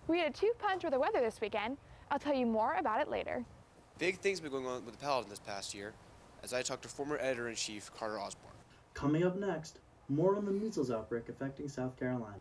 We had a two-punch with the weather this weekend. I'll tell you more about it later. Big things have been going on with the Paladin this past year, as I talked to former editor-in-chief Carter Osborne. Coming up next, more on the measles outbreak affecting South Carolina.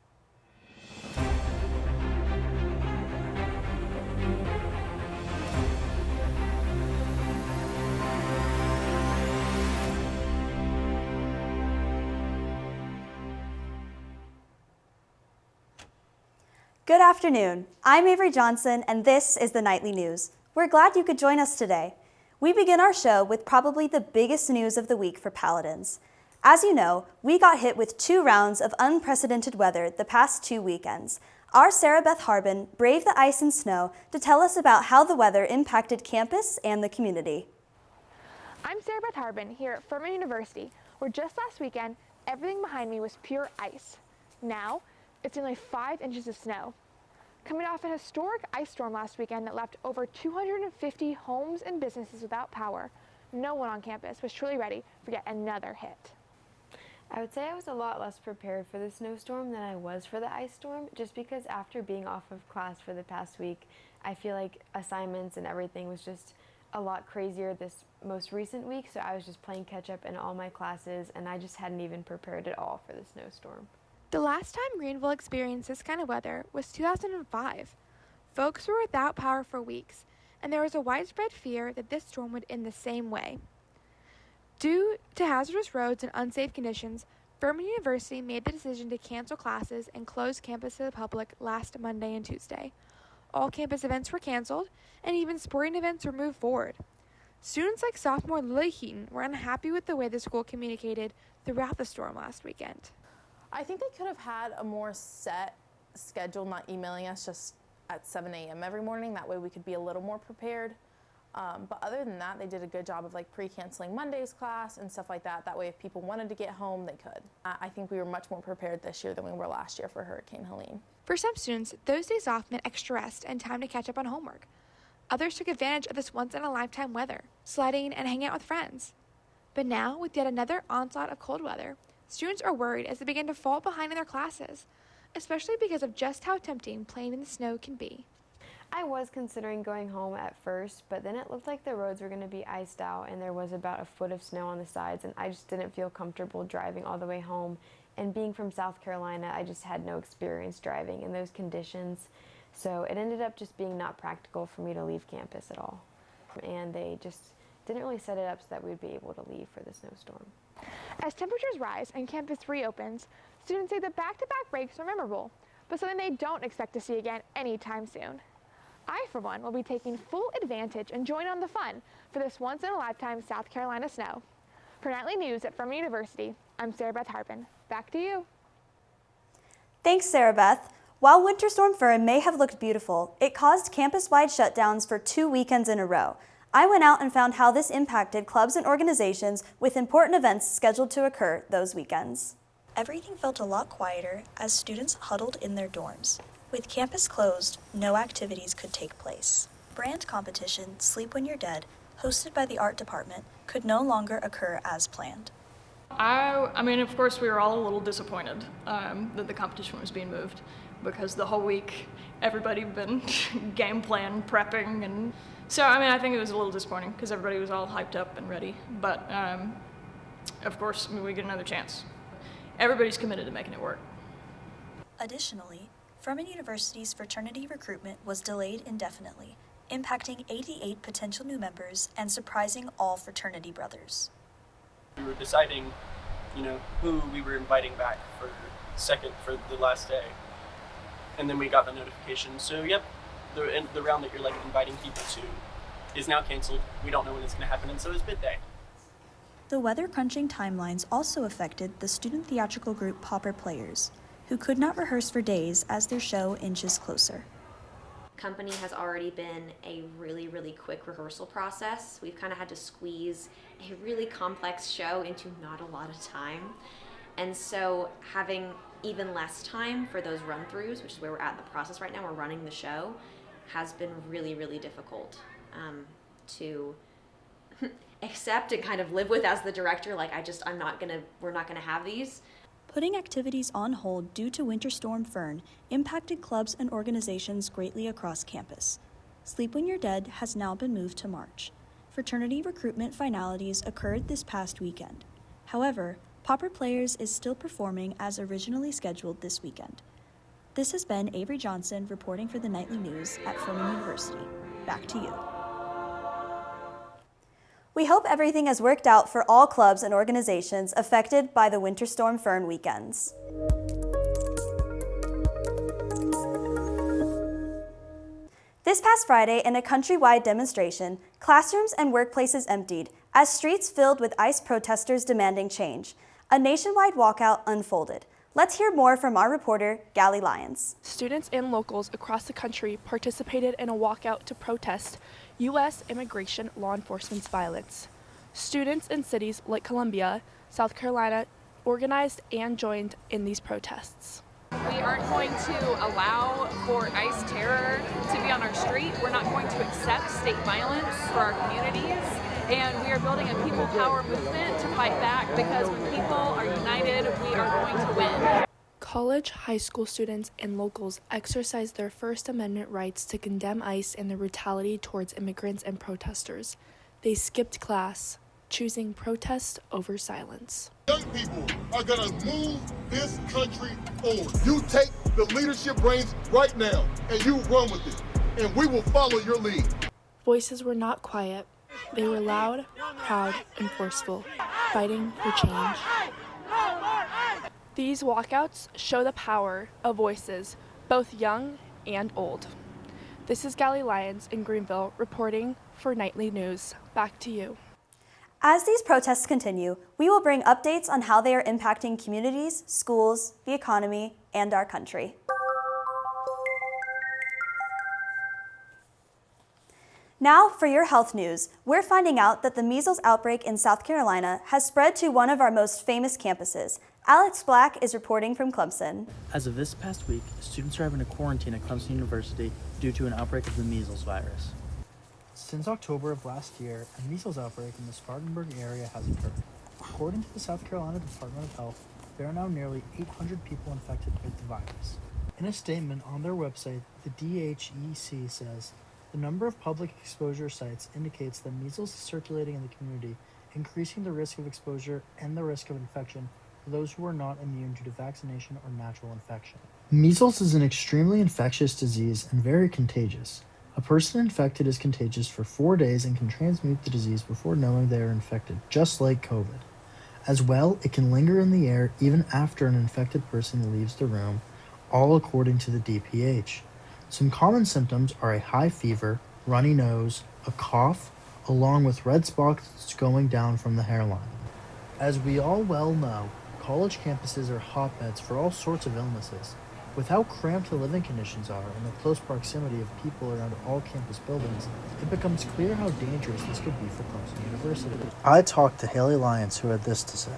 Good afternoon. I'm Avery Johnson, and this is the Nightly News. We're glad you could join us today. We begin our show with probably the biggest news of the week for Paladins. As you know, we got hit with 2 rounds of unprecedented weather the past 2 weekends. Our SARA BETH HARBIN braved the ice and snow to tell us about how the weather impacted campus and the community. I'm SARA BETH HARBIN here at Furman University, where just last weekend, everything behind me was pure ice. Now, it's nearly 5 inches of snow. Coming off an historic ice storm last weekend that left over 250 homes and businesses without power, no one on campus was truly ready for yet another hit. I would say I was a lot less prepared for the snowstorm than I was for the ice storm, just because after being off of class for the past week, I feel like assignments and everything was just a lot crazier this most recent week, so I was just playing catch up in all my classes, and I just hadn't even prepared at all for the snowstorm. The last time Greenville experienced this kind of weather was 2005. Folks were without power for weeks, and there was a widespread fear that this storm would end the same way. Due to hazardous roads and unsafe conditions, Furman University made the decision to cancel classes and close campus to the public last Monday and Tuesday. All campus events were canceled, and even sporting events were moved forward. Students like sophomore Lily Heaton were unhappy with the way the school communicated throughout the storm last weekend. I think they could have had a more set schedule, not emailing us just at 7 a.m. every morning. That way we could be a little more prepared. But other than that, they did a good job of pre-canceling Monday's class and stuff like that. That way if people wanted to get home, they could. I think we were much more prepared this year than we were last year for Hurricane Helene. For some students, those days off meant extra rest and time to catch up on homework. Others took advantage of this once-in-a-lifetime weather, sledding and hanging out with friends. But now, with yet another onslaught of cold weather, students are worried as they begin to fall behind in their classes, especially because of just how tempting playing in the snow can be. I was considering going home at first, but then it looked like the roads were going to be iced out and there was about a foot of snow on the sides, and I just didn't feel comfortable driving all the way home. And being from South Carolina, I just had no experience driving in those conditions, so it ended up just being not practical for me to leave campus at all. And they just didn't really set it up so that we'd be able to leave for the snowstorm. As temperatures rise and campus reopens, students say that back-to-back breaks are memorable, but something they don't expect to see again anytime soon. I, for one, will be taking full advantage and join on the fun for this once-in-a-lifetime South Carolina snow. For Nightly News at Furman University, I'm SARA BETH HARBIN. Back to you. Thanks, Sarah Beth. While Winter Storm Fern may have looked beautiful, it caused campus-wide shutdowns for 2 weekends in a row. I went out and found how this impacted clubs and organizations with important events scheduled to occur those weekends. Everything felt a lot quieter as students huddled in their dorms. With campus closed, no activities could take place. Brand competition, Sleep When You're Dead, hosted by the art department, could no longer occur as planned. I mean, of course, we were all a little disappointed that the competition was being moved, because the whole week everybody had been game plan prepping, and so I mean, I think it was a little disappointing because everybody was all hyped up and ready. But of course, I mean, we get another chance. Everybody's committed to making it work. Additionally, Furman University's fraternity recruitment was delayed indefinitely, impacting 88 potential new members and surprising all fraternity brothers. We were deciding, who we were inviting back for the last day. And then we got the notification. So, yep, the round that you're inviting people to is now canceled. We don't know when it's going to happen, and so is bid day. The weather-crunching timelines also affected the student theatrical group Pauper Players, who could not rehearse for days as their show inches closer. Company has already been a really, really quick rehearsal process. We've kind of had to squeeze a really complex show into not a lot of time. And so having even less time for those run-throughs, which is where we're at in the process right now, we're running the show, has been really, really difficult to accept and kind of live with as the director. We're not gonna have these. Putting activities on hold due to Winter Storm Fern impacted clubs and organizations greatly across campus. Sleep When You're Dead has now been moved to March. Fraternity recruitment finalities occurred this past weekend. However, Pauper Players is still performing as originally scheduled this weekend. This has been Avery Johnson reporting for the Nightly News at Furman University. Back to you. We hope everything has worked out for all clubs and organizations affected by the Winter Storm Fern weekends. This past Friday, in a countrywide demonstration, classrooms and workplaces emptied as streets filled with ICE protesters demanding change. A nationwide walkout unfolded. Let's hear more from our reporter, GALI LYONS. Students and locals across the country participated in a walkout to protest U.S. immigration law enforcement's violence. Students in cities like Columbia, South Carolina, organized and joined in these protests. We aren't going to allow for ICE terror to be on our street. We're not going to accept state violence for our communities. And we are building a people power movement to fight back, because when people are united, we are going to win. College, high school students, and locals exercised their First Amendment rights to condemn ICE and the brutality towards immigrants and protesters. They skipped class, choosing protest over silence. Young people are going to move this country forward. You take the leadership reins right now and you run with it, and we will follow your lead. Voices were not quiet. They were loud, proud, and forceful, fighting for change. These walkouts show the power of voices, both young and old. This is GALI LYONS in Greenville reporting for Nightly News. Back to you. As these protests continue, we will bring updates on how they are impacting communities, schools, the economy, and our country. Now for your health news. We're finding out that the measles outbreak in South Carolina has spread to one of our most famous campuses. Alex Black is reporting from Clemson. As of this past week, students are having a quarantine at Clemson University due to an outbreak of the measles virus. Since October of last year, a measles outbreak in the Spartanburg area has occurred. According to the South Carolina Department of Health, there are now nearly 800 people infected with the virus. In a statement on their website, the DHEC says, the number of public exposure sites indicates that measles is circulating in the community, increasing the risk of exposure and the risk of infection for those who are not immune due to vaccination or natural infection. Measles is an extremely infectious disease and very contagious. A person infected is contagious for 4 days and can transmute the disease before knowing they are infected, just like COVID. As well, it can linger in the air even after an infected person leaves the room, all according to the DPH. Some common symptoms are a high fever, runny nose, a cough, along with red spots going down from the hairline. As we all well know, college campuses are hotbeds for all sorts of illnesses. With how cramped the living conditions are and the close proximity of people around all campus buildings, it becomes clear how dangerous this could be for Clemson University. I talked to Haley Lyons, who had this to say.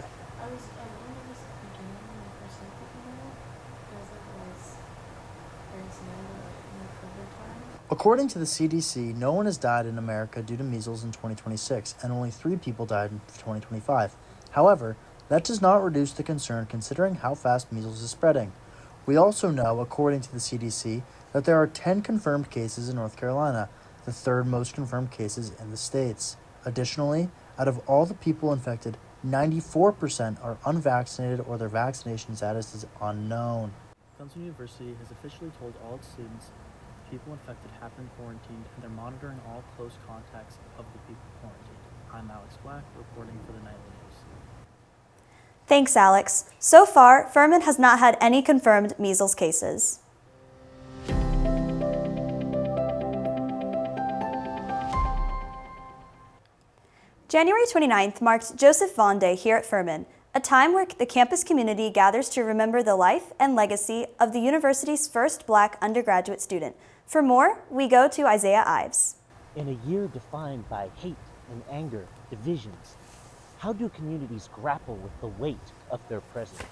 According to the CDC, no one has died in America due to measles in 2026, and only 3 people died in 2025. However, that does not reduce the concern considering how fast measles is spreading. We also know, according to the CDC, that there are 10 confirmed cases in North Carolina, the 3rd most confirmed cases in the states. Additionally, out of all the people infected, 94% are unvaccinated or their vaccination status is unknown. Clemson University has officially told all its students people infected have been quarantined and they're monitoring all close contacts of the people quarantined. I'm Alex Black, reporting for the Nightly News. Thanks, Alex. So far, Furman has not had any confirmed measles cases. January 29th marked Joseph Vaughn Day here at Furman, a time where the campus community gathers to remember the life and legacy of the university's first Black undergraduate student. For more, we go to Isaiah Ives. In a year defined by hate and anger, divisions, how do communities grapple with the weight of their present?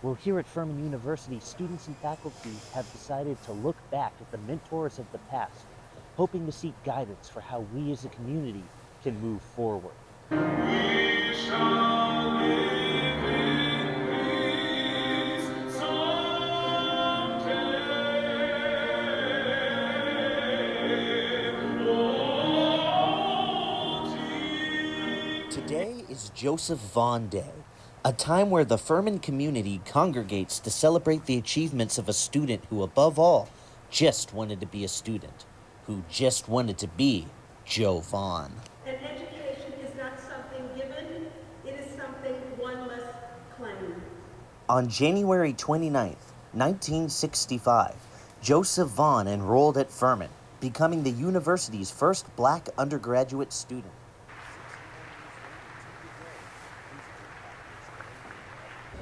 Well, here at Furman University, students and faculty have decided to look back at the mentors of the past, hoping to seek guidance for how we as a community can move forward. We shall live in is Joseph Vaughn Day, a time where the Furman community congregates to celebrate the achievements of a student who, above all, just wanted to be a student, who just wanted to be Joe Vaughn. And education is not something given, it is something one must claim. On January 29th, 1965, Joseph Vaughn enrolled at Furman, becoming the university's first black undergraduate student.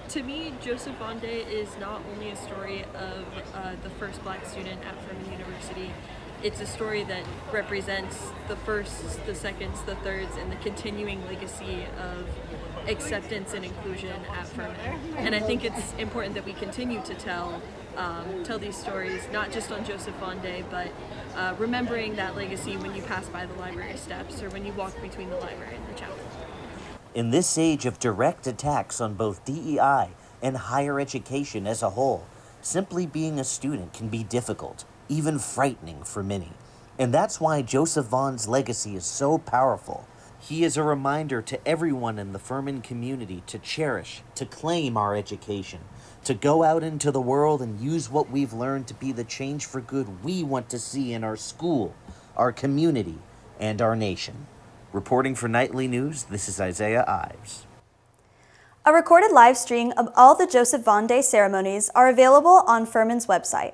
To me, Joseph Vaughn Day is not only a story of the first black student at Furman University, it's a story that represents the firsts, the seconds, the thirds, and the continuing legacy of acceptance and inclusion at Furman. And I think it's important that we continue to tell these stories, not just on Joseph Vaughn Day, but remembering that legacy when you pass by the library steps or when you walk between the library and the chapel. In this age of direct attacks on both DEI and higher education as a whole, simply being a student can be difficult, even frightening for many. And that's why Joseph Vaughn's legacy is so powerful. He is a reminder to everyone in the Furman community to cherish, to claim our education, to go out into the world and use what we've learned to be the change for good we want to see in our school, our community, and our nation. Reporting for Nightly News, this is Isaiah Ives. A recorded live stream of all the Joseph Vaughn Day ceremonies are available on Furman's website.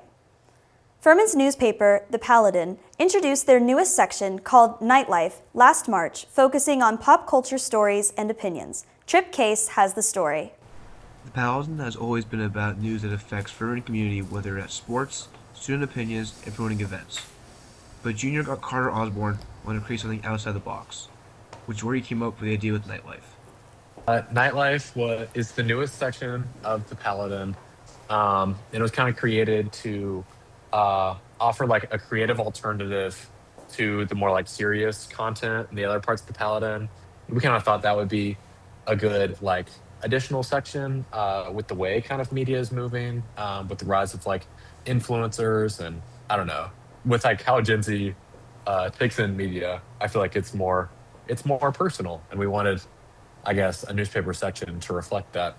Furman's newspaper, The Paladin, introduced their newest section called Nightlife last March, focusing on pop culture stories and opinions. Trip Case has the story. The Paladin has always been about news that affects Furman community, whether it's sports, student opinions, and promoting events. But Junior got Carter Osborne wanted to create something outside the box, which is where he came up with the idea with Nightlife. Nightlife is the newest section of the Paladin. It was kind of created to offer like a creative alternative to the more like serious content and the other parts of the Paladin. We kind of thought that would be a good like additional section with the way kind of media is moving, with the rise of like influencers and I don't know, with like how Gen Z takes in media. I feel like it's more personal, and we wanted, I guess, a newspaper section to reflect that.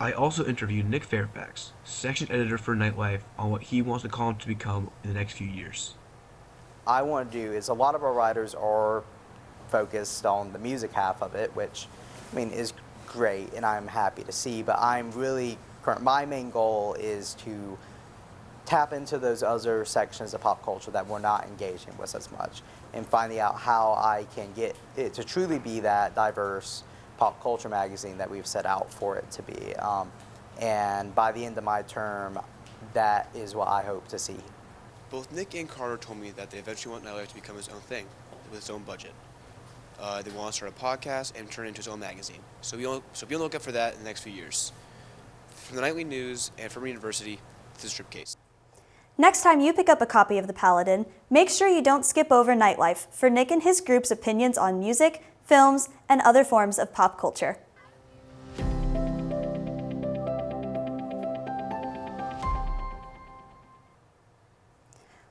I also interviewed Nick Fairfax, section editor for Nightlife, on what he wants the column to become in the next few years. I want to do is a lot of our writers are focused on the music half of it, which I mean is great, and I'm happy to see. But my main goal is to tap into those other sections of pop culture that we're not engaging with as much, and finding out how I can get it to truly be that diverse pop culture magazine that we've set out for it to be. And by the end of my term, that is what I hope to see. Both Nick and Carter told me that they eventually want Nightlife to become its own thing, with its own budget. They want to start a podcast and turn it into its own magazine. So be on the lookout for that in the next few years. From the Nightly News and Furman University, this is Trip Case. Next time you pick up a copy of The Paladin, make sure you don't skip over Nightlife for Nick and his group's opinions on music, films, and other forms of pop culture.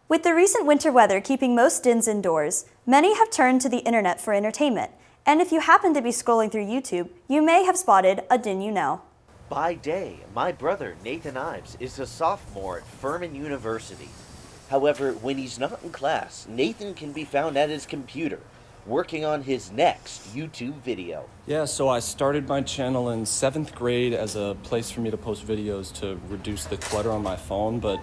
With the recent winter weather keeping most dins indoors, many have turned to the internet for entertainment. And if you happen to be scrolling through YouTube, you may have spotted a din you know. By day, my brother, Nathan Ives, is a sophomore at Furman University. However, when he's not in class, Nathan can be found at his computer, working on his next YouTube video. Yeah, so I started my channel in 7th grade as a place for me to post videos to reduce the clutter on my phone, but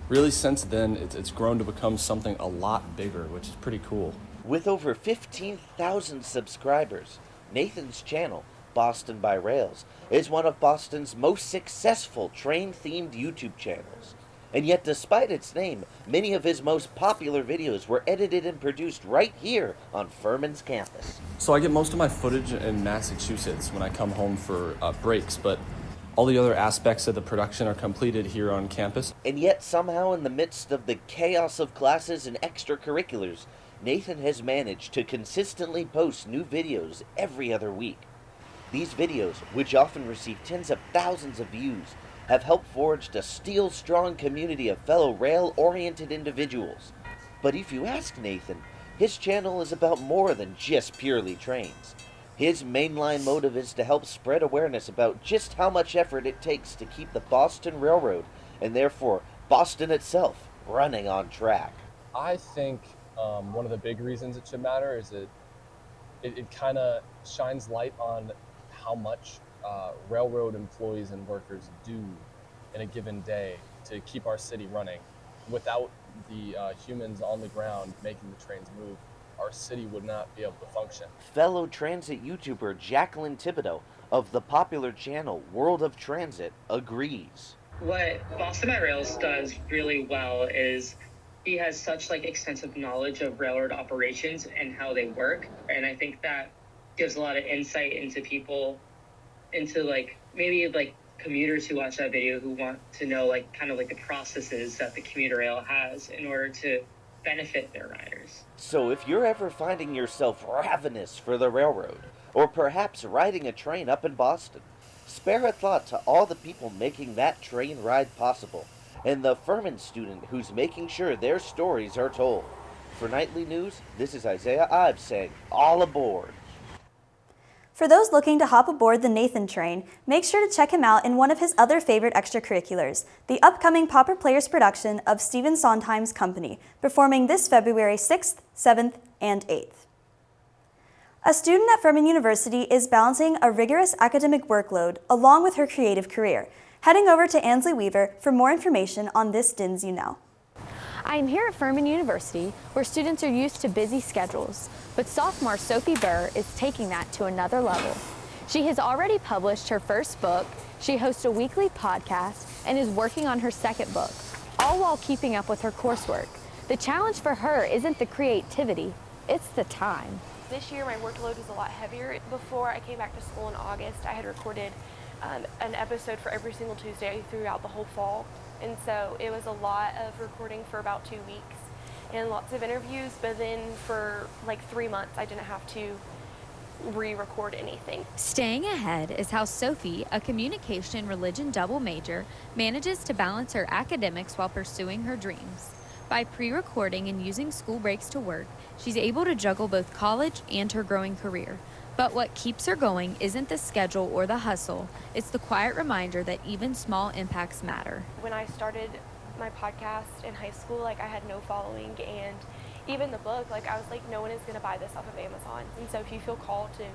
really since then, it's grown to become something a lot bigger, which is pretty cool. With over 15,000 subscribers, Nathan's channel, Boston by Rails, is one of Boston's most successful train-themed YouTube channels. And yet, despite its name, many of his most popular videos were edited and produced right here on Furman's campus. So I get most of my footage in Massachusetts when I come home for breaks, but all the other aspects of the production are completed here on campus. And yet, somehow in the midst of the chaos of classes and extracurriculars, Nathan has managed to consistently post new videos every other week. These videos, which often receive tens of thousands of views, have helped forge a steel-strong community of fellow rail-oriented individuals. But if you ask Nathan, his channel is about more than just purely trains. His mainline motive is to help spread awareness about just how much effort it takes to keep the Boston Railroad, and therefore Boston itself, running on track. I think one of the big reasons it should matter is that it kind of shines light on how much railroad employees and workers do in a given day to keep our city running. Without the humans on the ground making the trains move, our city would not be able to function. Fellow transit YouTuber Jacqueline Thibodeau of the popular channel World of Transit agrees. What Boston Met Rails does really well is he has such extensive knowledge of railroad operations and how they work, and I think that gives a lot of insight into people, into maybe commuters who watch that video who want to know the processes that the commuter rail has in order to benefit their riders. So if you're ever finding yourself ravenous for the railroad, or perhaps riding a train up in Boston, spare a thought to all the people making that train ride possible, and the Furman student who's making sure their stories are told. For Nightly News, this is Isaiah Ives saying, all aboard. For those looking to hop aboard the Nathan train, make sure to check him out in one of his other favorite extracurriculars, the upcoming Pauper Players production of Stephen Sondheim's Company, performing this February 6th, 7th, and 8th. A student at Furman University is balancing a rigorous academic workload along with her creative career. Heading over to ANSLEY Weaver for more information on this DINS You Know. I am here at Furman University, where students are used to busy schedules, but sophomore Sopie Burr is taking that to another level. She has already published her first book, she hosts a weekly podcast, and is working on her second book, all while keeping up with her coursework. The challenge for her isn't the creativity, it's the time. This year my workload was a lot heavier. Before I came back to school in August, I had recorded an episode for every single Tuesday throughout the whole fall. And so it was a lot of recording for about 2 weeks and lots of interviews, but then for 3 months I didn't have to re-record anything. Staying ahead is how Sophie, a communication religion double major, manages to balance her academics while pursuing her dreams. By pre-recording and using school breaks to work, she's able to juggle both college and her growing career. But what keeps her going isn't the schedule or the hustle, it's the quiet reminder that even small impacts matter. When I started my podcast in high school, I had no following, and even the book, I was no one is going to buy this off of Amazon. And so if you feel called to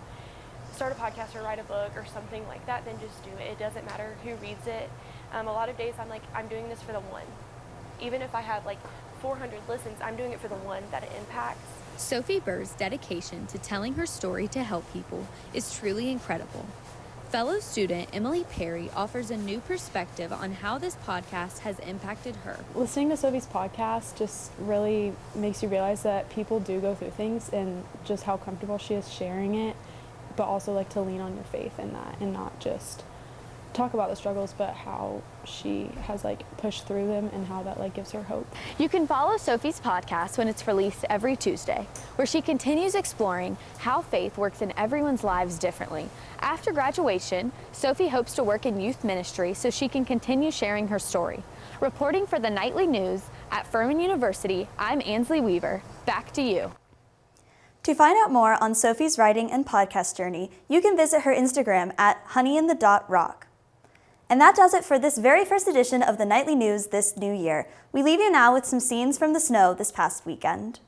start a podcast or write a book or something like that, then just do it. It doesn't matter who reads it. A lot of days I'm doing this for the one. Even if I have 400 listens, I'm doing it for the one that it impacts. Sopie Burr's dedication to telling her story to help people is truly incredible. Fellow student Emily Perry offers a new perspective on how this podcast has impacted her. Listening to Sophie's podcast just really makes you realize that people do go through things and just how comfortable she is sharing it, but also to lean on your faith in that and not just talk about the struggles, but how she has pushed through them and how that gives her hope. You can follow Sophie's podcast when it's released every Tuesday, where she continues exploring how faith works in everyone's lives differently. After graduation, Sophie hopes to work in youth ministry so she can continue sharing her story. Reporting for the Nightly News at Furman University, I'm ANSLEY Weaver. Back to you. To find out more on Sophie's writing and podcast journey, you can visit her Instagram at honeyandthedot.rock. And that does it for this very first edition of the Nightly News this new year. We leave you now with some scenes from the snow this past weekend.